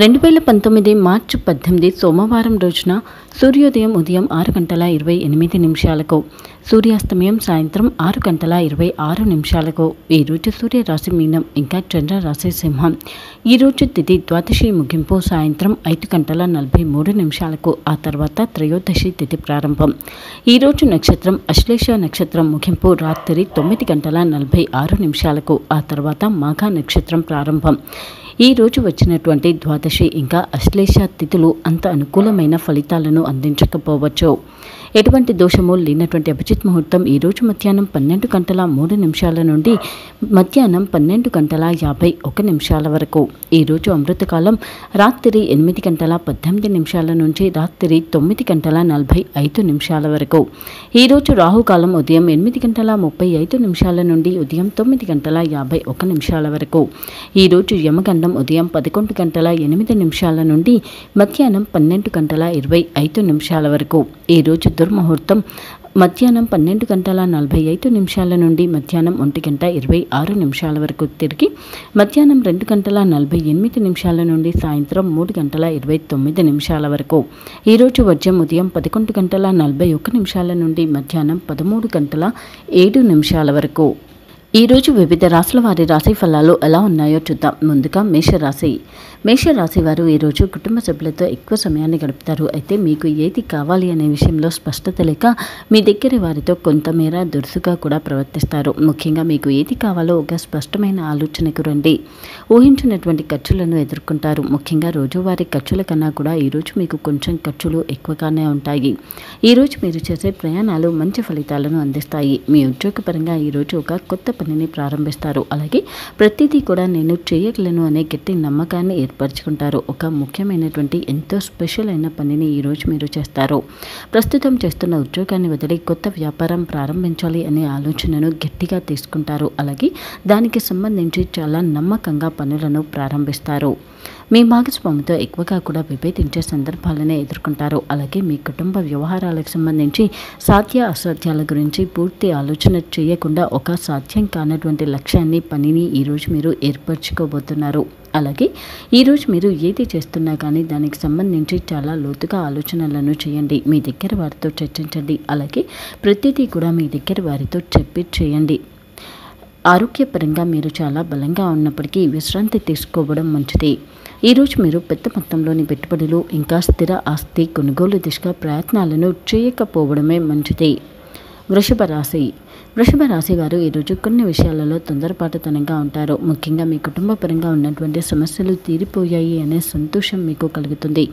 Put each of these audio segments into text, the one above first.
2019 మార్చి 18 సోమవారం రోజున సూర్యోదయం ఉదయం 6:28 సూర్యాస్తమయం సాయంత్రం 6:26 ఈరోజు సూర్యరాశి మీనం ఇంకా చంద్రరాశి సింహం. ఈరోజు తిథి ద్వాదశి ముగింపు సాయంత్రం 5:43 ఆ తర్వాత త్రయోదశి తిథి ప్రారంభం. ఈరోజు నక్షత్రం అశ్లేష నక్షత్రం ముగింపు రాత్రి 9:46 ఆ తర్వాత మాఘ నక్షత్రం ప్రారంభం. ఈ రోజు వచ్చినటువంటి ద్వాదశి ఇంకా అశ్లేష తిథులు అంత అనుకూలమైన ఫలితాలను అందించకపోవచ్చు. ఎటువంటి దోషము లేనటువంటి అభిజిత్ ముహూర్తం ఈరోజు మధ్యాహ్నం 12:03 నుండి మధ్యాహ్నం 12:51 వరకు. ఈరోజు అమృతకాలం రాత్రి 8:18 నుంచి రాత్రి 9:45 వరకు. ఈరోజు రాహుకాలం ఉదయం 8:35 నుండి ఉదయం 9:51 వరకు. ఈరోజు యమగండం ఉదయం 11:08 నుండి మధ్యాహ్నం 12:25 వరకు. ఈరోజు దుర్ముహూర్తం మధ్యాహ్నం 12:45 నుండి మధ్యాహ్నం 1:26 వరకు తిరిగి మధ్యాహ్నం 2:48 నుండి సాయంత్రం 3:29 వరకు. ఈరోజు వర్జం ఉదయం 11:41 నుండి మధ్యాహ్నం 13:07 వరకు. ఈరోజు వివిధ రాశుల వారి రాశి ఫలాలు ఎలా ఉన్నాయో చూద్దాం. ముందుగా మేషరాశి. మేషరాశి వారు ఈరోజు కుటుంబ సభ్యులతో ఎక్కువ సమయాన్ని గడుపుతారు. అయితే మీకు ఏది కావాలి అనే విషయంలో స్పష్టత లేక మీ దగ్గర వారితో కొంతమేర దురుసుగా కూడా ప్రవర్తిస్తారు. ముఖ్యంగా మీకు ఏది కావాలో ఒక స్పష్టమైన ఆలోచనకు రండి. ఊహించినటువంటి ఖర్చులను ఎదుర్కొంటారు. ముఖ్యంగా రోజువారీ ఖర్చుల కన్నా కూడా ఈరోజు మీకు కొంచెం ఖర్చులు ఎక్కువగానే ఉంటాయి. ఈరోజు మీరు చేసే ప్రయాణాలు మంచి ఫలితాలను అందిస్తాయి. మీ ఉద్యోగపరంగా ఈరోజు ఒక కొత్త పనిని ప్రారంభిస్తారు. అలాగే ప్రతిదీ కూడా నేను చేయగలను అనే గట్టి నమ్మకాన్ని ఏర్పరచుకుంటారు. ఒక ముఖ్యమైనటువంటి ఎంతో స్పెషల్ అయిన పనిని ఈరోజు మీరు చేస్తారు. ప్రస్తుతం చేస్తున్న ఉద్యోగాన్ని వదిలి కొత్త వ్యాపారం ప్రారంభించాలి అనే ఆలోచనను గట్టిగా తీసుకుంటారు. అలాగే దానికి సంబంధించి చాలా నమ్మకంగా పనులను ప్రారంభిస్తారు. మీ భాగస్వామితో ఎక్కువగా కూడా విభేదించే సందర్భాలనే ఎదుర్కొంటారు. అలాగే మీ కుటుంబ వ్యవహారాలకు సంబంధించి సాధ్య అసాధ్యాల గురించి పూర్తి ఆలోచన చేయకుండా ఒక సాధ్యం కానటువంటి లక్ష్యాన్ని పనిని ఈరోజు మీరు ఏర్పరచుకోబోతున్నారు. అలాగే ఈరోజు మీరు ఏది చేస్తున్నా కానీ దానికి సంబంధించి చాలా లోతుగా ఆలోచనలను చేయండి. మీ దగ్గర వారితో చర్చించండి. అలాగే ప్రతిదీ కూడా మీ దగ్గర వారితో చెప్పి చేయండి. ఆరోగ్యపరంగా మీరు చాలా బలంగా ఉన్నప్పటికీ విశ్రాంతి తీసుకోవడం మంచిది. ఈరోజు మీరు పెద్ద మొత్తంలోని పెట్టుబడులు ఇంకా స్థిర ఆస్తి కొనుగోలు దిశగా ప్రయత్నాలను చేయకపోవడమే మంచిది. వృషభ రాశి. వృషభ రాశి వారు ఈరోజు కొన్ని విషయాలలో తొందరపాటుతనంగా ఉంటారు. ముఖ్యంగా మీ కుటుంబ పరంగా ఉన్నటువంటి సమస్యలు తీరిపోయాయి అనే సంతోషం మీకు కలుగుతుంది.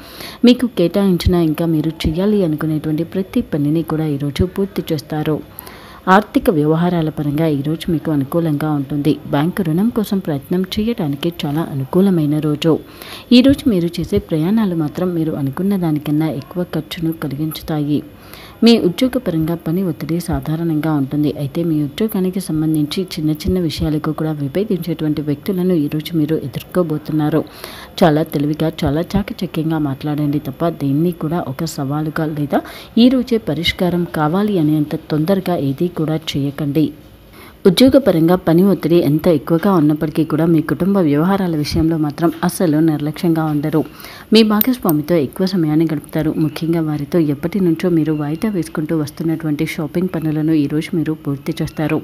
మీకు కేటాయించిన ఇంకా మీరు చేయాలి అనుకునేటువంటి ప్రతి పనిని కూడా ఈరోజు పూర్తి చేస్తారు. ఆర్థిక వ్యవహారాల పరంగా ఈరోజు మీకు అనుకూలంగా ఉంటుంది. బ్యాంకు రుణం కోసం ప్రయత్నం చేయడానికి చాలా అనుకూలమైన రోజు. ఈరోజు మీరు చేసే ప్రయాణాలు మాత్రం మీరు అనుకున్న దానికన్నా ఎక్కువ ఖర్చును కలిగించుతాయి. మీ ఉద్యోగపరంగా పని ఒత్తిడి సాధారణంగా ఉంటుంది. అయితే మీ ఉద్యోగానికి సంబంధించి చిన్న చిన్న విషయాలకు కూడా విభేదించేటువంటి వ్యక్తులను ఈరోజు మీరు ఎదుర్కోబోతున్నారు. చాలా తెలివిగా చాలా చాకచక్యంగా మాట్లాడండి తప్ప దేన్ని కూడా ఒక సవాలుగా లేదా ఈరోజే పరిష్కారం కావాలి అనేంత తొందరగా ఏదీ కూడా చేయకండి. ఉద్యోగపరంగా పని ఒత్తిడి ఎంత ఎక్కువగా ఉన్నప్పటికీ కూడా మీ కుటుంబ వ్యవహారాల విషయంలో మాత్రం అస్సలు నిర్లక్ష్యంగా ఉండరు. మీ భాగస్వామితో ఎక్కువ సమయాన్ని గడుపుతారు. ముఖ్యంగా వారితో ఎప్పటి నుంచో మీరు వాయిదా వేసుకుంటూ వస్తున్నటువంటి షాపింగ్ పనులను ఈరోజు మీరు పూర్తి చేస్తారు.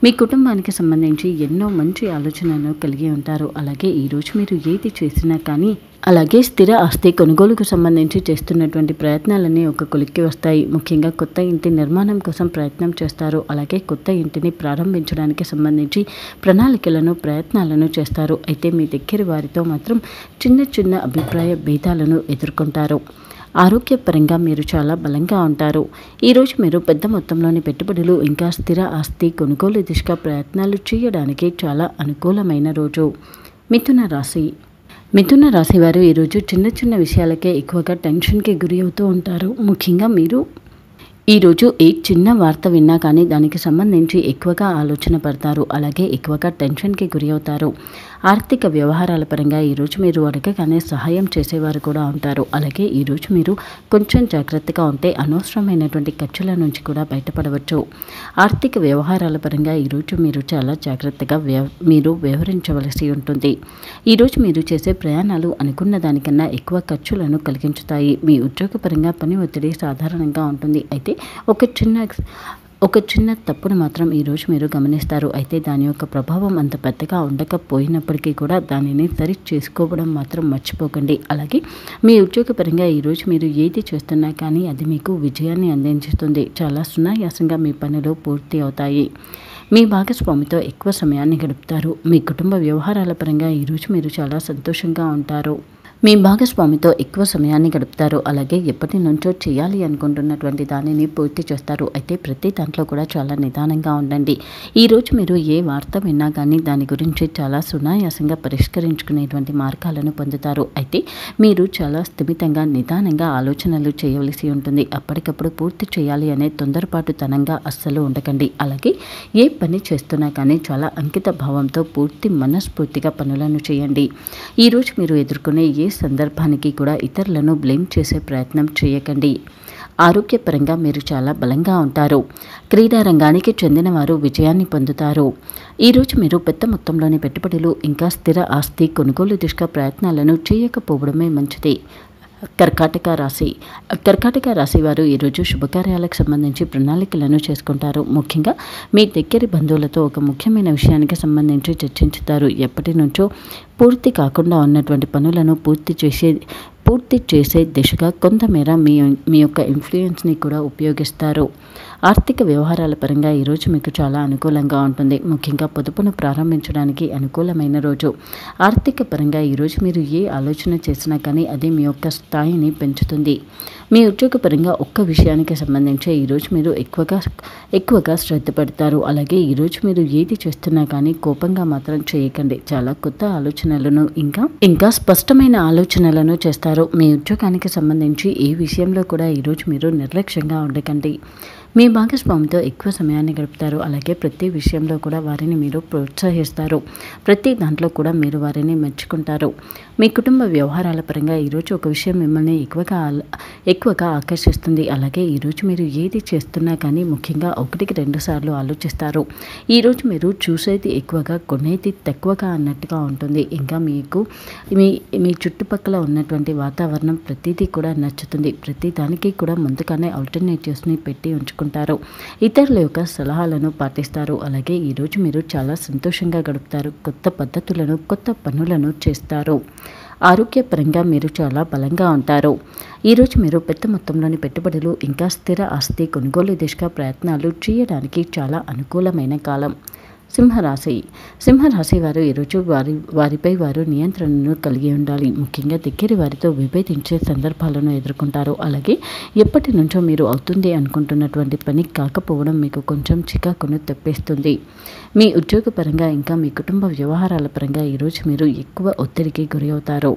మీ కుటుంబానికి సంబంధించి ఎన్నో మంచి ఆలోచనలను కలిగి ఉంటారు. అలాగే ఈరోజు మీరు ఏది చేసినా కానీ అలాగే స్థిర ఆస్తి కొనుగోలుకు సంబంధించి చేస్తున్నటువంటి ప్రయత్నాలన్నీ ఒక కొలిక్కి వస్తాయి. ముఖ్యంగా కొత్త ఇంటి నిర్మాణం కోసం ప్రయత్నం చేస్తారు. అలాగే కొత్త ఇంటిని ప్రారంభించడానికి సంబంధించి ప్రయత్నాలను చేస్తారు. అయితే మీ దగ్గర వారితో మాత్రం చిన్న చిన్న అభిప్రాయ భేదాలను ఎదుర్కొంటారు. ఆరోగ్యపరంగా మీరు చాలా బలంగా ఉంటారు. ఈరోజు మీరు పెద్ద మొత్తంలోని పెట్టుబడులు ఇంకా స్థిర ఆస్తి కొనుగోలు దిశగా ప్రయత్నాలు చేయడానికి చాలా అనుకూలమైన రోజు. మిథున రాశి. మిథున రాశి వారు ఈరోజు చిన్న చిన్న విషయాలకే ఎక్కువగా టెన్షన్కి గురి అవుతూ ఉంటారు. ముఖ్యంగా మీరు ఈరోజు ఏ చిన్న వార్త విన్నా కానీ దానికి సంబంధించి ఎక్కువగా ఆలోచన పడతారు. అలాగే ఎక్కువగా టెన్షన్కి గురి అవుతారు. ఆర్థిక వ్యవహారాల పరంగా ఈరోజు మీరు అడగగానే సహాయం చేసేవారు కూడా ఉంటారు. అలాగే ఈరోజు మీరు కొంచెం జాగ్రత్తగా ఉంటే అనవసరమైనటువంటి ఖర్చుల నుంచి కూడా బయటపడవచ్చు. ఆర్థిక వ్యవహారాల పరంగా ఈరోజు మీరు చాలా జాగ్రత్తగా మీరు వ్యవహరించవలసి ఉంటుంది. ఈరోజు మీరు చేసే ప్రయాణాలు అనుకున్న దానికన్నా ఎక్కువ ఖర్చులను కలిగించుతాయి. మీ ఉద్యోగపరంగా పని ఒత్తిడి సాధారణంగా ఉంటుంది. అయితే ఒక చిన్న తప్పును మాత్రం ఈరోజు మీరు గమనిస్తారు. అయితే దాని యొక్క ప్రభావం అంత పెద్దగా ఉండకపోయినప్పటికీ కూడా దానిని సరి చేసుకోవడం మాత్రం మర్చిపోకండి. అలాగే మీ ఉద్యోగపరంగా ఈరోజు మీరు ఏది చేస్తున్నా కానీ అది మీకు విజయాన్ని అందించుతుంది. చాలా సునాయాసంగా మీ పనులు పూర్తి అవుతాయి. మీ భాగస్వామితో ఎక్కువ సమయాన్ని గడుపుతారు. మీ కుటుంబ వ్యవహారాల పరంగా ఈరోజు మీరు చాలా సంతోషంగా ఉంటారు. మీ భాగస్వామితో ఎక్కువ సమయాన్ని గడుపుతారు. అలాగే ఎప్పటి నుంచో చేయాలి అనుకుంటున్నటువంటి దానిని పూర్తి చేస్తారు. అయితే ప్రతి దాంట్లో కూడా చాలా నిదానంగా ఉండండి. ఈరోజు మీరు ఏ వార్త విన్నా కానీ దాని గురించి చాలా సునాయాసంగా పరిష్కరించుకునేటువంటి మార్గాలను పొందుతారు. అయితే మీరు చాలా స్థిమితంగా నిదానంగా ఆలోచనలు చేయవలసి ఉంటుంది. అప్పటికప్పుడు పూర్తి చేయాలి అనే తొందరపాటుతనంగా అస్సలు ఉండకండి. అలాగే ఏ పని చేస్తున్నా కానీ చాలా అంకిత భావంతో పూర్తి మనస్ఫూర్తిగా పనులను చేయండి. ఈరోజు మీరు ఎదుర్కొనే ఏ సందర్భానికి కూడా ఇతరులను బ్లేమ్ చేసే ప్రయత్నం చేయకండి. ఆరోగ్యపరంగా మీరు చాలా బలంగా ఉంటారు. క్రీడా రంగానికి చెందిన వారు విజయాన్ని పొందుతారు. ఈరోజు మీరు పెద్ద మొత్తంలోని పెట్టుబడులు ఇంకా స్థిర ఆస్తి కొనుగోలు దిశగా ప్రయత్నాలను చేయకపోవడమే మంచిది. కర్కాటక రాశి వారు ఈరోజు శుభకార్యాలకు సంబంధించి ప్రణాళికలను చేసుకుంటారు. ముఖ్యంగా మీ దగ్గరి బంధువులతో ఒక ముఖ్యమైన విషయానికి సంబంధించి చర్చించుతారు. ఎప్పటి నుంచో పూర్తి కాకుండా ఉన్నటువంటి పనులను పూర్తి చేసే దిశగా కొంతమేర మీ యొక్క ఇన్ఫ్లుయెన్స్ని కూడా ఉపయోగిస్తారు. ఆర్థిక వ్యవహారాల పరంగా ఈరోజు మీకు చాలా అనుకూలంగా ఉంటుంది. ముఖ్యంగా పొదుపును ప్రారంభించడానికి అనుకూలమైన రోజు. ఆర్థిక పరంగా ఈరోజు మీరు ఏ ఆలోచన చేసినా కానీ అది మీ యొక్క స్థాయిని పెంచుతుంది. మీ ఉద్యోగపరంగా ఒక్క విషయానికి సంబంధించి ఈరోజు మీరు ఎక్కువగా శ్రద్ధ పెడతారు. అలాగే ఈరోజు మీరు ఏది చేస్తున్నా కానీ కోపంగా మాత్రం చేయకండి. చాలా కొత్త ఆలోచనలను ఇంకా స్పష్టమైన ఆలోచనలను చేస్తారు. మీ ఉద్యోగానికి సంబంధించి ఏ విషయంలో కూడా ఈరోజు మీరు నిర్లక్ష్యంగా ఉండకండి. మీ భాగస్వామితో ఎక్కువ సమయాన్ని గడుపుతారు. అలాగే ప్రతి విషయంలో కూడా వారిని మీరు ప్రోత్సహిస్తారు. ప్రతి దాంట్లో కూడా మీరు వారిని మెచ్చుకుంటారు. మీ కుటుంబ వ్యవహారాల పరంగా ఈరోజు ఒక విషయం మిమ్మల్ని ఎక్కువగా ఆకర్షిస్తుంది. అలాగే ఈరోజు మీరు ఏది చేస్తున్నా కానీ ముఖ్యంగా 1-2 సార్లు ఆలోచిస్తారు. ఈరోజు మీరు చూసేది ఎక్కువగా కొనేది తక్కువగా అన్నట్టుగా ఉంటుంది. ఇంకా మీకు మీ చుట్టుపక్కల ఉన్నటువంటి వాతావరణం ప్రతిదీ కూడా నచ్చుతుంది. ప్రతి దానికి కూడా ముందుగానే ఆల్టర్నేటివ్స్ని పెట్టి ఉంచుకుంటారు. ఇతరుల యొక్క సలహాలను పాటిస్తారు. అలాగే ఈరోజు మీరు చాలా సంతోషంగా గడుపుతారు. కొత్త పద్ధతులను కొత్త పనులను చేస్తారు. ఆరోగ్యపరంగా మీరు చాలా బలంగా ఉంటారు. ఈరోజు మీరు పెద్ద మొత్తంలోని పెట్టుబడులు ఇంకా స్థిర ఆస్తి కొనుగోలు దిశగా ప్రయత్నాలు చేయడానికి చాలా అనుకూలమైన కాలం. సింహరాశి వారు ఈరోజు వారిపై వారు నియంత్రణను కలిగి ఉండాలి. ముఖ్యంగా దగ్గరి వారితో విభేదించే సందర్భాలను ఎదుర్కొంటారు. అలాగే ఎప్పటి నుంచో మీరు అవుతుంది అనుకుంటున్నటువంటి పని కాకపోవడం మీకు కొంచెం చికాకును తెప్పిస్తుంది. మీ ఉద్యోగపరంగా ఇంకా మీ కుటుంబ వ్యవహారాల పరంగా ఈరోజు మీరు ఎక్కువ ఒత్తిడికి గురి అవుతారు.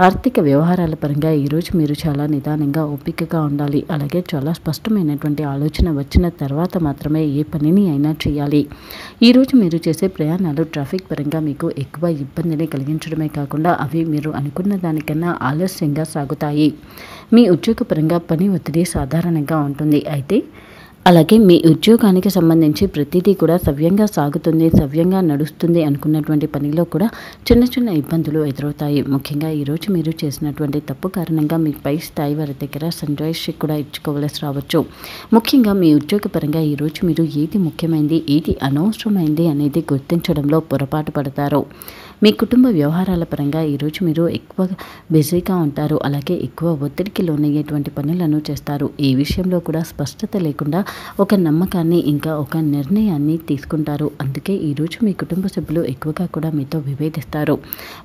ఆర్థిక వ్యవహారాల పరంగా ఈరోజు మీరు చాలా నిదానంగా ఓపికగా ఉండాలి. అలాగే చాలా స్పష్టమైనటువంటి ఆలోచన వచ్చిన తర్వాత మాత్రమే ఏ పనిని అయినా చేయాలి. ఈరోజు మీరు చేసే ప్రయాణాలు ట్రాఫిక్ పరంగా మీకు ఎక్కువ ఇబ్బందిని కలిగించడమే కాకుండా అవి మీరు అనుకున్న దానికన్నా ఆలస్యంగా సాగుతాయి. మీ ఉద్యోగపరంగా పని ఒత్తిడి సాధారణంగా ఉంటుంది. అలాగే మీ ఉద్యోగానికి సంబంధించి ప్రతిదీ కూడా సవ్యంగా సాగుతుంది, సవ్యంగా నడుస్తుంది అనుకున్నటువంటి పనిలో కూడా చిన్న ఇబ్బందులు ఎదురవుతాయి. ముఖ్యంగా ఈరోజు మీరు చేసినటువంటి తప్పు కారణంగా మీ పై స్థాయి వారి దగ్గర సంజాయిషి కూడా ఇచ్చుకోవలసి రావచ్చు. ముఖ్యంగా మీ ఉద్యోగపరంగా ఈరోజు మీరు ఏది ముఖ్యమైనది ఏది అనవసరమైంది అనేది గుర్తించడంలో పొరపాటు పడతారు. మీ కుటుంబ వ్యవహారాల పరంగా ఈరోజు మీరు ఎక్కువ బిజీగా ఉంటారు. అలాగే ఎక్కువ ఒత్తిడికి లోనయ్యేటువంటి పనులను చేస్తారు. ఈ విషయంలో కూడా స్పష్టత లేకుండా ఒక నమ్మకాన్ని ఇంకా ఒక నిర్ణయాన్ని తీసుకుంటారు. అందుకే ఈరోజు మీ కుటుంబ సభ్యులు ఎక్కువగా కూడా మీతో విభేదిస్తారు.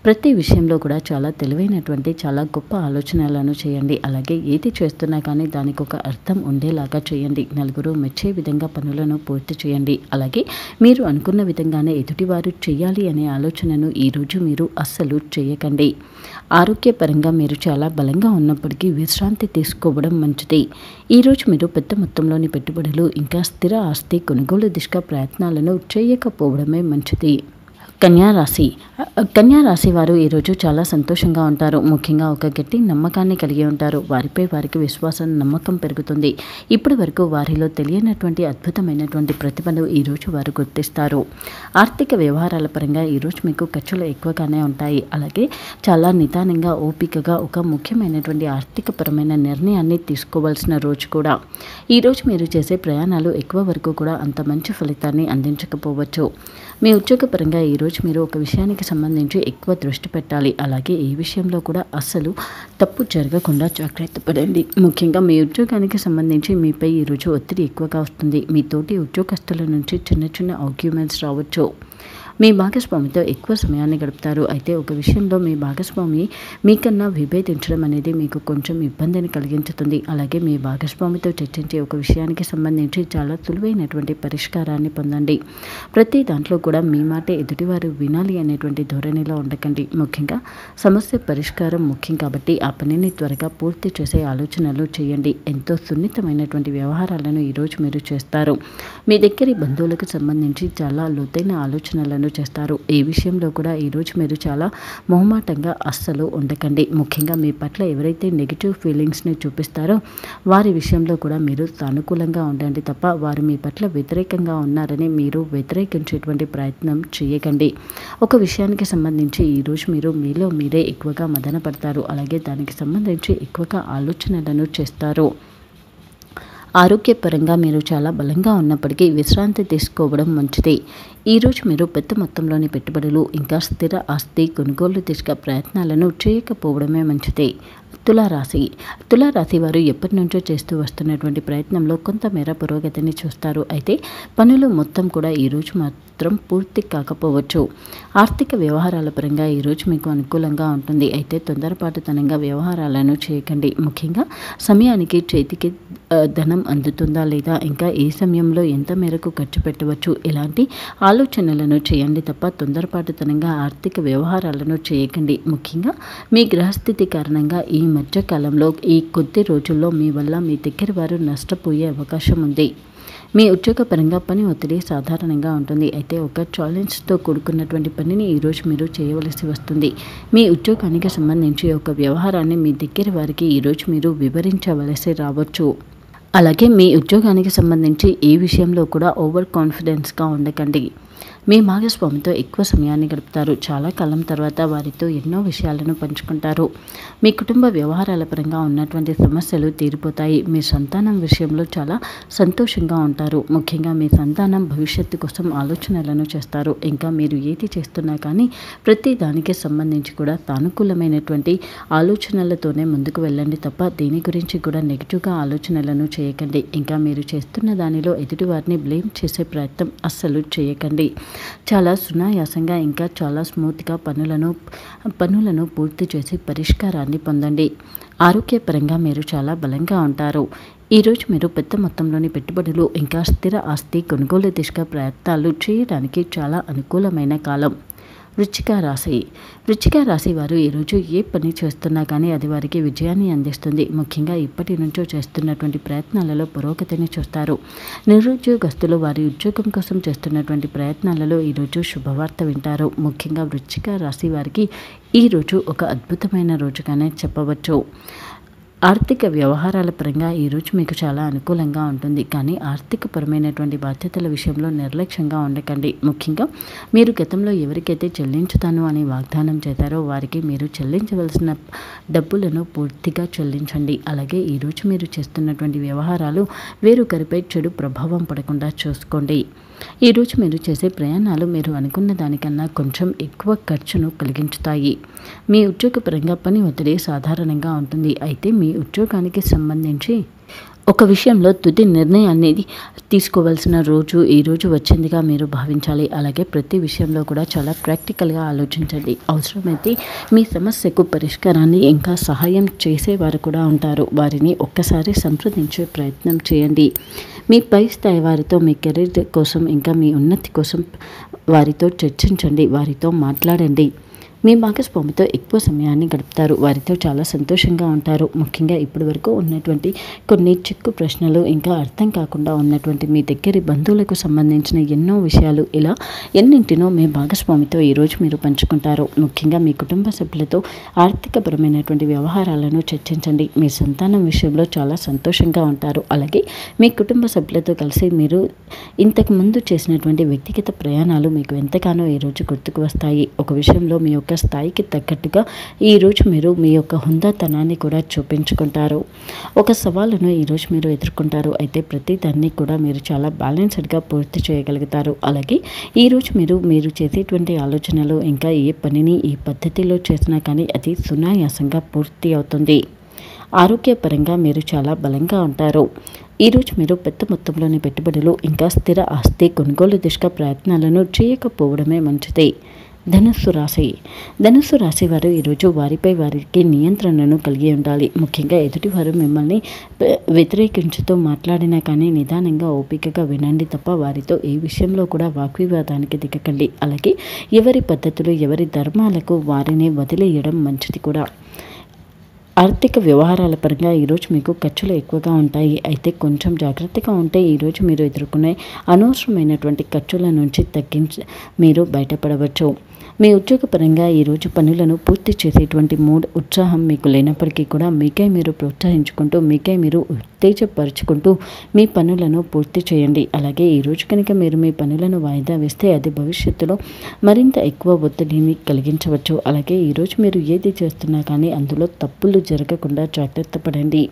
ప్రతి విషయంలో కూడా చాలా తెలివైనటువంటి చాలా గొప్ప ఆలోచనలను చేయండి. అలాగే ఏది చేస్తున్నా కానీ దానికి ఒక అర్థం ఉండేలాగా చేయండి. నలుగురు మెచ్చే విధంగా పనులను పూర్తి చేయండి. అలాగే మీరు అనుకున్న విధంగానే ఎదుటివారు చేయాలి అనే ఆలోచనను ఈరోజు మీరు అస్సలు చేయకండి. ఆరోగ్యపరంగా మీరు చాలా బలంగా ఉన్నప్పటికీ విశ్రాంతి తీసుకోవడం మంచిది. ఈరోజు మీరు పెద్ద మొత్తంలోని పెట్టుబడులు ఇంకా స్థిర ఆస్తి కొనుగోలు దిశగా ప్రయత్నాలను చేయకపోవడమే మంచిది. కన్యా రాశి కన్యా రాశి వారు ఈరోజు చాలా సంతోషంగా ఉంటారు. ముఖ్యంగా ఒక గట్టి నమ్మకాన్ని కలిగి ఉంటారు. వారిపై వారికి విశ్వాసం, నమ్మకం పెరుగుతుంది. ఇప్పటి వరకు వారిలో తెలియనటువంటి అద్భుతమైనటువంటి ప్రతిభను ఈరోజు వారు గుర్తిస్తారు. ఆర్థిక వ్యవహారాల పరంగా ఈరోజు మీకు ఖర్చులు ఎక్కువగానే ఉంటాయి. అలాగే చాలా నిదానంగా, ఓపికగా ఒక ముఖ్యమైనటువంటి ఆర్థికపరమైన నిర్ణయాన్ని తీసుకోవాల్సిన రోజు కూడా. ఈరోజు మీరు చేసే ప్రయాణాలు ఎక్కువ వరకు కూడా అంత మంచి ఫలితాన్ని అందించకపోవచ్చు. మీ ఉద్యోగపరంగా ఈరోజు మీరు ఒక విషయానికి సంబంధించి ఎక్కువ దృష్టి పెట్టాలి. అలాగే ఈ విషయంలో కూడా అస్సలు తప్పు జరగకుండా జాగ్రత్త పడండి. ముఖ్యంగా మీ ఉద్యోగానికి సంబంధించి మీపై ఈరోజు ఒత్తిడి ఎక్కువగా వస్తుంది. మీ తోటి ఉద్యోగస్తుల నుంచి చిన్న చిన్న ఆర్గ్యుమెంట్స్ రావచ్చు. మీ భాగస్వామితో ఎక్కువ సమయాన్ని గడుపుతారు. అయితే ఒక విషయంలో మీ భాగస్వామి మీకన్నా విభేదించడం అనేది మీకు కొంచెం ఇబ్బందిని కలిగించుతుంది. అలాగే మీ భాగస్వామితో చర్చించే ఒక విషయానికి సంబంధించి చాలా సులువైనటువంటి పరిష్కారాన్ని పొందండి. ప్రతి దాంట్లో కూడా మీ మాటే ఎదుటివారు వినాలి అనేటువంటి ధోరణిలో ఉండకండి. ముఖ్యంగా సమస్య పరిష్కారం ముఖ్యం కాబట్టి ఆ పనిని త్వరగా పూర్తి చేసే ఆలోచనలు చేయండి. ఎంతో సున్నితమైనటువంటి వ్యవహారాలను ఈరోజు మీరు చేస్తారు. మీ దగ్గరి బంధువులకు సంబంధించి చాలా లోతైన ఆలోచనలను చేస్తారు. ఈ విషయంలో కూడా ఈరోజు మీరు చాలా మొహమాటంగా అస్సలు ఉండకండి. ముఖ్యంగా మీ పట్ల ఎవరైతే నెగిటివ్ ఫీలింగ్స్ని చూపిస్తారో వారి విషయంలో కూడా మీరు సానుకూలంగా ఉండండి తప్ప వారు మీ పట్ల వ్యతిరేకంగా ఉన్నారని మీరు వ్యతిరేకించేటువంటి ప్రయత్నం చేయకండి. ఒక విషయానికి సంబంధించి ఈరోజు మీరు మీలో మీరే ఎక్కువగా మదన పడతారు. అలాగే దానికి సంబంధించి ఎక్కువగా ఆలోచనలను చేస్తారు. ఆరోగ్యపరంగా మీరు చాలా బలంగా ఉన్నప్పటికీ విశ్రాంతి తీసుకోవడం మంచిది. ఈరోజు మీరు పెద్ద మొత్తంలోని పెట్టుబడులు ఇంకా స్థిర ఆస్తి కొనుగోలు దిశగా ప్రయత్నాలను చేయకపోవడమే మంచిది. తులారాశి వారు ఎప్పటి నుంచో చేస్తూ వస్తున్నటువంటి ప్రయత్నంలో కొంతమేర పురోగతిని చూస్తారు. అయితే పనులు మొత్తం కూడా ఈరోజు మాత్రం పూర్తి కాకపోవచ్చు. ఆర్థిక వ్యవహారాల పరంగా ఈరోజు మీకు అనుకూలంగా ఉంటుంది. అయితే తొందరపాటుతనంగా వ్యవహారాలను చేయకండి. ముఖ్యంగా సమయానికి చేతికి ధనం అందుతుందా లేదా, ఇంకా ఏ సమయంలో ఎంత మేరకు ఖర్చు పెట్టవచ్చు, ఇలాంటి ఆలోచనలను చేయండి తప్ప తొందరపాటుతనంగా ఆర్థిక వ్యవహారాలను చేయకండి. ముఖ్యంగా మీ గ్రహస్థితి కారణంగా ఈ మధ్యకాలంలో ఈ కొద్ది రోజుల్లో మీ వల్ల మీ దగ్గర వారు నష్టపోయే అవకాశం ఉంది. మీ ఉద్యోగపరంగా పని ఒత్తిడి సాధారణంగా ఉంటుంది. అయితే ఒక ఛాలెంజ్తో కూడుకున్నటువంటి పనిని ఈరోజు మీరు చేయవలసి వస్తుంది. మీ ఉద్యోగానికి సంబంధించి ఒక వ్యవహారాన్ని మీ దగ్గర వారికి ఈరోజు మీరు వివరించవలసి రావచ్చు. అలాగే మీ ఉద్యోగానికి సంబంధించి ఈ విషయంలో కూడా ఓవర్ కాన్ఫిడెన్స్గా ఉండకండి. మీ భాగస్వామితో ఎక్కువ సమయాన్ని గడుపుతారు. చాలా కాలం తర్వాత వారితో ఎన్నో విషయాలను పంచుకుంటారు. మీ కుటుంబ వ్యవహారాల పరంగా ఉన్నటువంటి సమస్యలు తీరిపోతాయి. మీ సంతానం విషయంలో చాలా సంతోషంగా ఉంటారు. ముఖ్యంగా మీ సంతానం భవిష్యత్తు కోసం ఆలోచనలను చేస్తారు. ఇంకా మీరు ఏది చేస్తున్నా కానీ ప్రతి దానికి సంబంధించి కూడా సానుకూలమైనటువంటి ఆలోచనలతోనే ముందుకు వెళ్ళండి తప్ప దీని గురించి కూడా నెగిటివ్గా ఆలోచనలను చేయకండి. ఇంకా మీరు చేస్తున్న దానిలో ఎదుటివారిని బ్లేమ్ చేసే ప్రయత్నం అస్సలు చేయకండి. చాలా సునాయాసంగా ఇంకా చాలా స్మూత్గా పనులను పూర్తి చేసి పరిష్కారాన్ని పొందండి. ఆరోగ్యపరంగా మీరు చాలా బలంగా ఉంటారు. ఈరోజు మీరు పెద్ద మొత్తంలోని పెట్టుబడులు ఇంకా స్థిర ఆస్తి కొనుగోలు దిశగా ప్రయత్నాలు చేయడానికి చాలా అనుకూలమైన కాలం. వృశ్చిక రాశి వారు ఈరోజు ఏ పని చేస్తున్నా కానీ అది వారికి విజయాన్ని అందిస్తుంది. ముఖ్యంగా ఇప్పటి నుంచో చేస్తున్నటువంటి ప్రయత్నాలలో పురోగతిని చూస్తారు. నిరుద్యోగస్తులు వారి ఉద్యోగం కోసం చేస్తున్నటువంటి ప్రయత్నాలలో ఈరోజు శుభవార్త వింటారు. ముఖ్యంగా వృశ్చిక రాశి వారికి ఈరోజు ఒక అద్భుతమైన రోజుగానే చెప్పవచ్చు. ఆర్థిక వ్యవహారాల పరంగా ఈరోజు మీకు చాలా అనుకూలంగా ఉంటుంది. కానీ ఆర్థికపరమైనటువంటి బాధ్యతల విషయంలో నిర్లక్ష్యంగా ఉండకండి. ముఖ్యంగా మీరు గతంలో ఎవరికైతే చెల్లించుతాను అని వాగ్దానం చేశారో వారికి మీరు చెల్లించవలసిన డబ్బులను పూర్తిగా చెల్లించండి. అలాగే ఈరోజు మీరు చేస్తున్నటువంటి వ్యవహారాలు వేరొకరిపై చెడు ప్రభావం పడకుండా చూసుకోండి. ఈరోజు మీరు చేసే ప్రయాణాలు మీరు అనుకున్న దానికన్నా కొంచెం ఎక్కువ ఖర్చును కలిగించుతాయి. మీ ఉద్యోగపరంగా పని ఒత్తిడి సాధారణంగా ఉంటుంది. అయితే మీ ఉద్యోగానికి సంబంధించి ఒక విషయంలో తుది నిర్ణయాన్ని తీసుకోవాల్సిన రోజు ఈరోజు వచ్చిందిగా మీరు భావించాలి. అలాగే ప్రతి విషయంలో కూడా చాలా ప్రాక్టికల్గా ఆలోచించండి. అవసరమైతే మీ సమస్యకు పరిష్కారాన్ని ఇంకా సహాయం చేసేవారు కూడా ఉంటారు. వారిని ఒక్కసారి సంప్రదించే ప్రయత్నం చేయండి. మీ పై స్థాయి వారితో మీ కెరీర్ కోసం ఇంకా మీ ఉన్నతి కోసం వారితో చర్చించండి, వారితో మాట్లాడండి. మీ భాగస్వామితో ఎక్కువ సమయాన్ని గడుపుతారు. వారితో చాలా సంతోషంగా ఉంటారు. ముఖ్యంగా ఇప్పటి వరకు ఉన్నటువంటి కొన్ని చిక్కు ప్రశ్నలు, ఇంకా అర్థం కాకుండా ఉన్నటువంటి మీ దగ్గరి బంధువులకు సంబంధించిన ఎన్నో విషయాలు, ఇలా ఎన్నింటినో మీ భాగస్వామితో ఈరోజు మీరు పంచుకుంటారు. ముఖ్యంగా మీ కుటుంబ సభ్యులతో ఆర్థికపరమైనటువంటి వ్యవహారాలను చర్చించండి. మీ సంతానం విషయంలో చాలా సంతోషంగా ఉంటారు. అలాగే మీ కుటుంబ సభ్యులతో కలిసి మీరు ఇంతకు ముందు చేసినటువంటి వ్యక్తిగత ప్రయాణాలు మీకు ఎంతగానో ఈరోజు గుర్తుకు వస్తాయి. ఒక విషయంలో మీ యొక్క స్థాయికి తగ్గట్టుగా ఈరోజు మీరు మీ యొక్క హుందాతనాన్ని కూడా చూపించుకుంటారు. ఒక సవాలును ఈరోజు మీరు ఎదుర్కొంటారు. అయితే ప్రతి దాన్ని కూడా మీరు చాలా బ్యాలెన్స్డ్గా పూర్తి చేయగలుగుతారు. అలాగే ఈరోజు మీరు చేసేటువంటి ఆలోచనలు, ఇంకా ఏ పనిని ఈ పద్ధతిలో చేసినా కానీ అది సునాయాసంగా పూర్తి అవుతుంది. ఆరోగ్యపరంగా మీరు చాలా బలంగా ఉంటారు. ఈరోజు మీరు పెద్ద మొత్తంలోని పెట్టుబడులు, ఇంకా స్థిర ఆస్తి కొనుగోలు దిశగా ప్రయత్నాలను చేయకపోవడమే మంచిది. ధనుస్సు రాశి వారు ఈరోజు వారికి నియంత్రణను కలిగి ఉండాలి. ముఖ్యంగా ఎదుటివారు మిమ్మల్ని వ్యతిరేకించుతూ మాట్లాడినా కానీ నిదానంగా ఓపికగా వినండి తప్ప వారితో ఏ విషయంలో కూడా వాగ్వివాదానికి దిగకండి. అలాగే ఎవరి పద్ధతులు, ఎవరి ధర్మాలకు వారిని వదిలేయడం మంచిది కూడా. ఆర్థిక వ్యవహారాల పరంగా ఈరోజు మీకు ఖర్చులు ఎక్కువగా ఉంటాయి. అయితే కొంచెం జాగ్రత్తగా ఉంటే ఈరోజు మీరు ఎదుర్కొనే అనవసరమైనటువంటి ఖర్చుల నుంచి మీరు బయటపడవచ్చు. మీ ఉద్యోగపరంగా ఈరోజు పనులను పూర్తి చేసేటువంటి ఉత్సాహం మీకు లేనప్పటికీ కూడా మీకై మీరు ప్రోత్సహించుకుంటూ, మీకై మీరు ఉత్తేజపరుచుకుంటూ మీ పనులను పూర్తి చేయండి. అలాగే ఈరోజు కనుక మీరు మీ పనులను వాయిదా వేస్తే అది భవిష్యత్తులో మరింత ఎక్కువ ఒత్తిడిని కలిగించవచ్చు. అలాగే ఈరోజు మీరు ఏది చేస్తున్నా కానీ అందులో తప్పులు జరగకుండా జాగ్రత్త పడండి.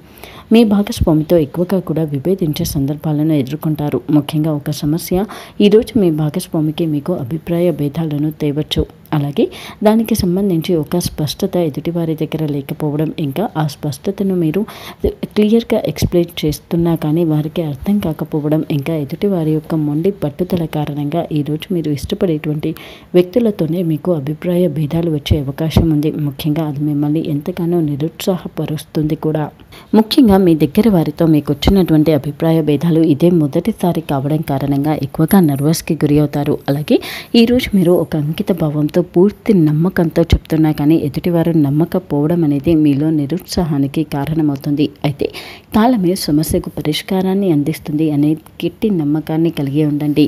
మీ భాగస్వామితో ఎక్కువగా కూడా విభేదించే సందర్భాలను ఎదుర్కొంటారు. ముఖ్యంగా ఒక సమస్య ఈరోజు మీ భాగస్వామికి మీకు అభిప్రాయ భేదాలను తేవచ్చు. అలాగే దానికి సంబంధించి ఒక స్పష్టత ఎదుటివారి దగ్గర లేకపోవడం, ఇంకా ఆ స్పష్టతను మీరు క్లియర్గా ఎక్స్ప్లెయిన్ చేస్తున్నా కానీ వారికి అర్థం కాకపోవడం, ఇంకా ఎదుటివారి యొక్క మొండి పట్టుదల కారణంగా ఈరోజు మీరు ఇష్టపడేటువంటి వ్యక్తులతోనే మీకు అభిప్రాయ భేదాలు వచ్చే అవకాశం ఉంది. ముఖ్యంగా అది మిమ్మల్ని ఎంతగానో నిరుత్సాహపరుస్తుంది కూడా. ముఖ్యంగా మీ దగ్గర వారితో మీకు వచ్చినటువంటి అభిప్రాయ భేదాలు ఇదే మొదటిసారి కావడం కారణంగా ఎక్కువగా నర్వస్కి గురి అవుతారు. అలాగే ఈరోజు మీరు ఒక అంకిత భావంతో పూర్తి నమ్మకంతో చెప్తున్నా కానీ ఎదుటివారు నమ్మకపోవడం అనేది మీలో నిరుత్సాహానికి కారణమవుతుంది. అయితే కాలమే సమస్యకు పరిష్కారాన్ని అందిస్తుంది అనే గట్టి నమ్మకాన్ని కలిగి ఉండండి.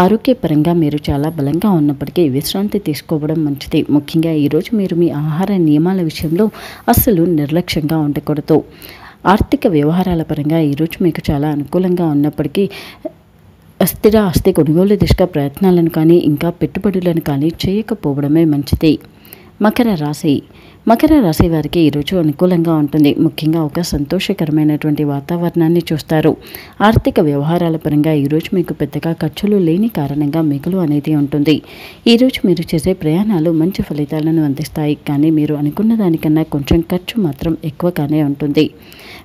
ఆరోగ్యపరంగా మీరు చాలా బలంగా ఉన్నప్పటికీ విశ్రాంతి తీసుకోవడం మంచిది. ముఖ్యంగా ఈరోజు మీరు మీ ఆహార నియమాల విషయంలో అస్సలు నిర్లక్ష్యంగా ఉండకూడదు. ఆర్థిక వ్యవహారాల పరంగా ఈరోజు మీకు చాలా అనుకూలంగా ఉన్నప్పటికీ స్థిర ఆస్తి కొనుగోలు దిశగా ప్రయత్నాలను కానీ, ఇంకా పెట్టుబడులను కానీ చేయకపోవడమే మంచిది. మకర రాశి వారికి ఈరోజు అనుకూలంగా ఉంటుంది. ముఖ్యంగా ఒక సంతోషకరమైనటువంటి వాతావరణాన్ని చూస్తారు. ఆర్థిక వ్యవహారాల పరంగా ఈరోజు మీకు పెద్దగా ఖర్చులు లేని కారణంగా మిగులు అనేది ఉంటుంది. ఈరోజు మీరు చేసే ప్రయాణాలు మంచి ఫలితాలను అందిస్తాయి. కానీ మీరు అనుకున్న దానికన్నా కొంచెం ఖర్చు మాత్రం ఎక్కువగానే ఉంటుంది.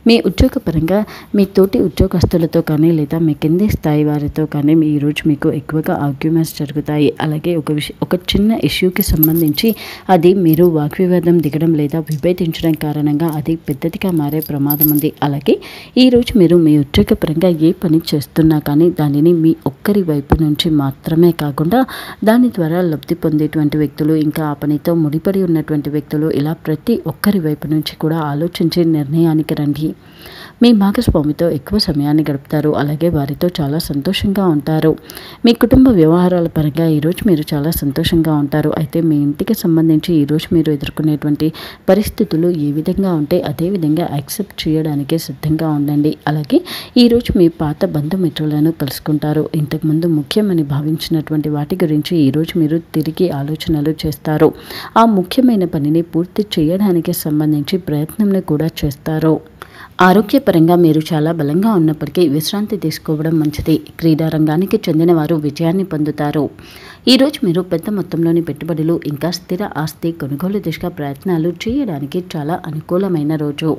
మీ ఉద్యోగపరంగా మీ తోటి ఉద్యోగస్తులతో కానీ, లేదా మీ కింది స్థాయి వారితో కానీ ఈరోజు మీకు ఎక్కువగా ఆర్గ్యుమెంట్స్ జరుగుతాయి. అలాగే ఒక చిన్న ఇష్యూకి సంబంధించి అది మీరు వాగ్వివాదం దిగడం లేదా విభేదించడం కారణంగా అది పెద్దదిగా మారే ప్రమాదం ఉంది. అలాగే ఈరోజు మీరు మీ ఉద్యోగపరంగా ఏ పని చేస్తున్నా కానీ దానిని మీ ఒక్కరి వైపు నుంచి మాత్రమే కాకుండా దాని ద్వారా లబ్ధి పొందేటువంటి వ్యక్తులు, ఇంకా ఆ పనితో ముడిపడి ఉన్నటువంటి వ్యక్తులు, ఇలా ప్రతి ఒక్కరి వైపు నుంచి కూడా ఆలోచించి నిర్ణయానికి రండి. మీ భాగస్వామితో ఎక్కువ సమయాన్ని గడుపుతారు. అలాగే వారితో చాలా సంతోషంగా ఉంటారు. మీ కుటుంబ వ్యవహారాల పరంగా ఈరోజు మీరు చాలా సంతోషంగా ఉంటారు. అయితే మీ ఇంటికి సంబంధించి ఈరోజు మీరు ఎదుర్కొనేటువంటి పరిస్థితులు ఏ విధంగా ఉంటే అదే విధంగా యాక్సెప్ట్ చేయడానికి సిద్ధంగా ఉండండి. అలాగే ఈరోజు మీ పాత బంధుమిత్రులను కలుసుకుంటారు. ఇంతకుముందు ముఖ్యమని భావించినటువంటి వాటి గురించి ఈరోజు మీరు తిరిగి ఆలోచనలు చేస్తారు. ఆ ముఖ్యమైన పనిని పూర్తి చేయడానికి సంబంధించి ప్రయత్నంను కూడా చేస్తారు. ఆరోగ్యపరంగా మీరు చాలా బలంగా ఉన్నప్పటికీ విశ్రాంతి తీసుకోవడం మంచిది. క్రీడా రంగానికి చెందిన వారు విజయాన్ని పొందుతారు. ఈరోజు మీరు పెద్ద మొత్తంలోని పెట్టుబడులు, ఇంకా స్థిర ఆస్తి కొనుగోలు దిశగా ప్రయత్నాలు చేయడానికి చాలా అనుకూలమైన రోజు.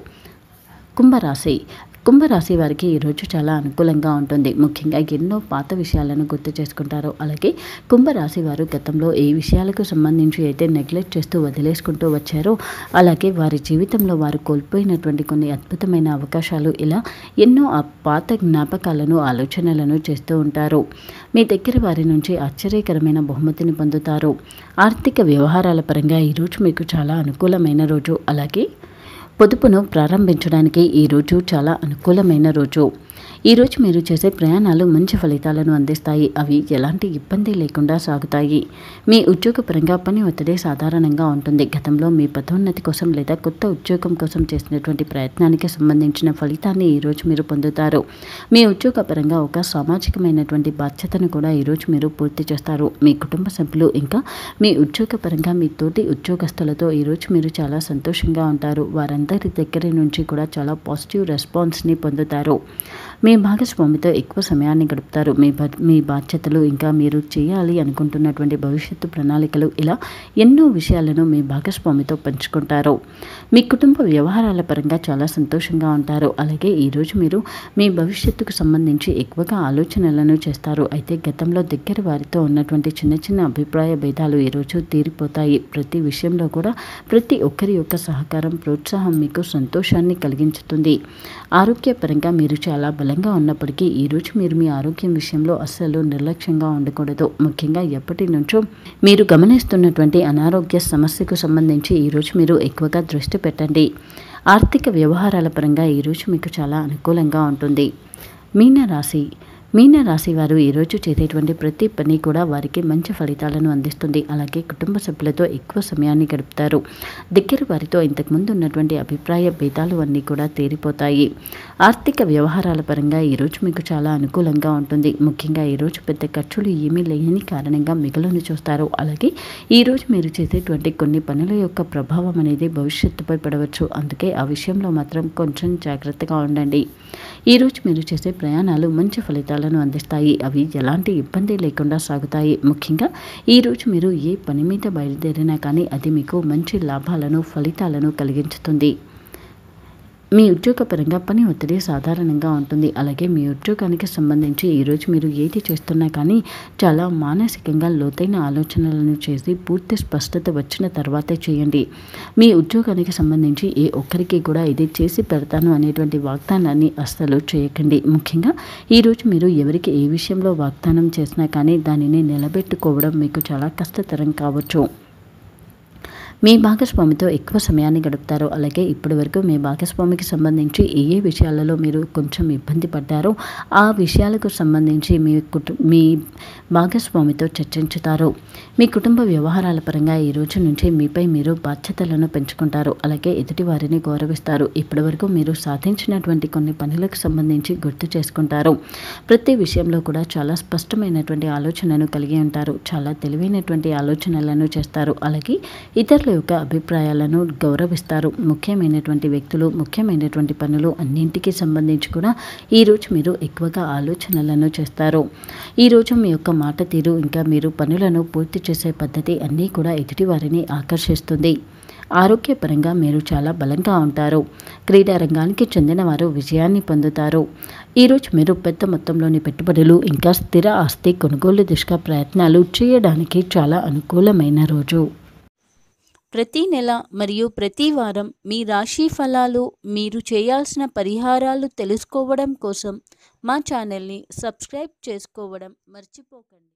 కుంభరాశి వారికి ఈరోజు చాలా అనుకూలంగా ఉంటుంది. ముఖ్యంగా ఎన్నో పాత విషయాలను గుర్తు చేసుకుంటారు. అలాగే కుంభరాశి వారు గతంలో ఏ విషయాలకు సంబంధించి అయితే నెగ్లెక్ట్ చేస్తూ వదిలేసుకుంటూ వచ్చారో, అలాగే వారి జీవితంలో వారు కోల్పోయినటువంటి కొన్ని అద్భుతమైన అవకాశాలు, ఇలా ఎన్నో ఆ పాత జ్ఞాపకాలను, ఆలోచనలను చేస్తూ ఉంటారు. మీ దగ్గర వారి నుంచి ఆశ్చర్యకరమైన బహుమతిని పొందుతారు. ఆర్థిక వ్యవహారాల పరంగా ఈరోజు మీకు చాలా అనుకూలమైన రోజు. అలాగే పొదుపును ప్రారంభించడానికి ఈరోజు చాలా అనుకూలమైన రోజు. ఈరోజు మీరు చేసే ప్రయాణాలు మంచి ఫలితాలను అందిస్తాయి. అవి ఎలాంటి ఇబ్బంది లేకుండా సాగుతాయి. మీ ఉద్యోగపరంగా పని ఒత్తిడి సాధారణంగా ఉంటుంది. గతంలో మీ పదోన్నతి కోసం లేదా కొత్త ఉద్యోగం కోసం చేసినటువంటి ప్రయత్నానికి సంబంధించిన ఫలితాన్ని ఈరోజు మీరు పొందుతారు. మీ ఉద్యోగపరంగా ఒక సామాజికమైనటువంటి బాధ్యతను కూడా ఈరోజు మీరు పూర్తి చేస్తారు. మీ కుటుంబ సభ్యులు ఇంకా మీ ఉద్యోగపరంగా మీ తోటి ఉద్యోగస్తులతో ఈరోజు మీరు చాలా సంతోషంగా ఉంటారు. వారందరి దగ్గర నుంచి కూడా చాలా పాజిటివ్ రెస్పాన్స్ని పొందుతారు. మీ భాగస్వామితో ఎక్కువ సమయాన్ని గడుపుతారు. మీ బాధ్యతలు ఇంకా మీరు చేయాలి అనుకుంటున్నటువంటి భవిష్యత్తు ప్రణాళికలు, ఇలా ఎన్నో విషయాలను మీ భాగస్వామితో పంచుకుంటారు. మీ కుటుంబ వ్యవహారాల పరంగా చాలా సంతోషంగా ఉంటారు. అలాగే ఈరోజు మీరు మీ భవిష్యత్తుకు సంబంధించి ఎక్కువగా ఆలోచనలను చేస్తారు. అయితే గతంలో దగ్గర వారితో ఉన్నటువంటి చిన్న చిన్న అభిప్రాయ భేదాలు ఈరోజు తీరిపోతాయి. ప్రతి విషయంలో కూడా ప్రతి ఒక్కరి యొక్క సహకారం, ప్రోత్సాహం మీకు సంతోషాన్ని కలిగించుతుంది. ఆరోగ్యపరంగా మీరు చాలా బలంగా ఉన్నప్పటికీ ఈరోజు మీరు మీ ఆరోగ్యం విషయంలో అస్సలు నిర్లక్ష్యంగా ఉండకూడదు. ముఖ్యంగా ఎప్పటి నుంచో మీరు గమనిస్తున్నటువంటి అనారోగ్య సమస్యకు సంబంధించి ఈరోజు మీరు ఎక్కువగా దృష్టి పెట్టండి. ఆర్థిక వ్యవహారాల పరంగా ఈరోజు మీకు చాలా అనుకూలంగా ఉంటుంది. మీనరాశి వారు ఈరోజు చేసేటువంటి ప్రతి పని కూడా వారికి మంచి ఫలితాలను అందిస్తుంది. అలాగే కుటుంబ సభ్యులతో ఎక్కువ సమయాన్ని గడుపుతారు. దగ్గర వారితో ఇంతకుముందు ఉన్నటువంటి అభిప్రాయ భేదాలు అన్నీ కూడా తీరిపోతాయి. ఆర్థిక వ్యవహారాల పరంగా ఈరోజు మీకు చాలా అనుకూలంగా ఉంటుంది. ముఖ్యంగా ఈరోజు పెద్ద ఖర్చులు ఏమీ లేని కారణంగా మిగులును చూస్తారు. అలాగే ఈరోజు మీరు చేసేటువంటి కొన్ని పనుల యొక్క ప్రభావం అనేది భవిష్యత్తుపై పడవచ్చు. అందుకే ఆ విషయంలో మాత్రం కొంచెం జాగ్రత్తగా ఉండండి. ఈరోజు మీరు చేసే ప్రయాణాలు మంచి ఫలితాలను అందిస్తాయి. అవి ఎలాంటి ఇబ్బంది లేకుండా సాగుతాయి. ముఖ్యంగా ఈరోజు మీరు ఏ పని మీద బయలుదేరినా కానీ అది మీకు మంచి లాభాలను, ఫలితాలను కలిగించుతుంది. మీ ఉద్యోగపరంగా పని ఒత్తిడి సాధారణంగా ఉంటుంది. అలాగే మీ ఉద్యోగానికి సంబంధించి ఈరోజు మీరు ఏది చేస్తున్నా కానీ చాలా మానసికంగా లోతైన ఆలోచనలను చేసి పూర్తి స్పష్టత వచ్చిన తర్వాతే చేయండి. మీ ఉద్యోగానికి సంబంధించి ఏ ఒక్కరికి కూడా ఇది చేసి పెడతాను అనేటువంటి వాగ్దానాన్ని అస్సలు చేయకండి. ముఖ్యంగా ఈరోజు మీరు ఎవరికి ఏ విషయంలో వాగ్దానం చేసినా కానీ దానిని నిలబెట్టుకోవడం మీకు చాలా కష్టతరం కావచ్చు. మీ భాగస్వామితో ఎక్కువ సమయాన్ని గడుపుతారు. అలాగే ఇప్పటి వరకు మీ భాగస్వామికి సంబంధించి ఏ విషయాలలో మీరు కొంచెం ఇబ్బంది పడ్డారో ఆ విషయాలకు సంబంధించి మీ భాగస్వామితో చర్చించుతారు. మీ కుటుంబ వ్యవహారాల పరంగా ఈ రోజు నుంచి మీపై మీరు బాధ్యతలను పెంచుకుంటారు. అలాగే ఎదుటి వారిని గౌరవిస్తారు. ఇప్పటి వరకు మీరు సాధించినటువంటి కొన్ని పనులకు సంబంధించి గుర్తు చేసుకుంటారు. ప్రతి విషయంలో కూడా చాలా స్పష్టమైనటువంటి ఆలోచనను కలిగి ఉంటారు. చాలా తెలివైనటువంటి ఆలోచనలను చేస్తారు. అలాగే ఇతరుల యొక్క అభిప్రాయాలను గౌరవిస్తారు. ముఖ్యమైనటువంటి వ్యక్తులు, ముఖ్యమైనటువంటి పనులు అన్నింటికి సంబంధించి కూడా ఈరోజు మీరు ఎక్కువగా ఆలోచనలను చేస్తారు. ఈరోజు మీ యొక్క మాట తీరు ఇంకా మీరు పనులను పూర్తి చేసే పద్ధతి అన్నీ కూడా ఎదుటి వారిని ఆకర్షిస్తుంది. ఆరోగ్యపరంగా మీరు చాలా బలంగా ఉంటారు. క్రీడా రంగానికి చెందిన వారు విజయాన్ని పొందుతారు. ఈరోజు మీరు పెద్ద మొత్తంలోని పెట్టుబడులు ఇంకా స్థిర ఆస్తి కొనుగోలు దిశగా ప్రయత్నాలు చేయడానికి చాలా అనుకూలమైన రోజు. ప్రతి నెల మరియు ప్రతి వారం మీ రాశి ఫలాలు, మీరు చేయాల్సిన పరిహారాలు తెలుసుకోవడం కోసం మా ఛానల్ని సబ్స్క్రైబ్ చేసుకోవడం మర్చిపోకండి.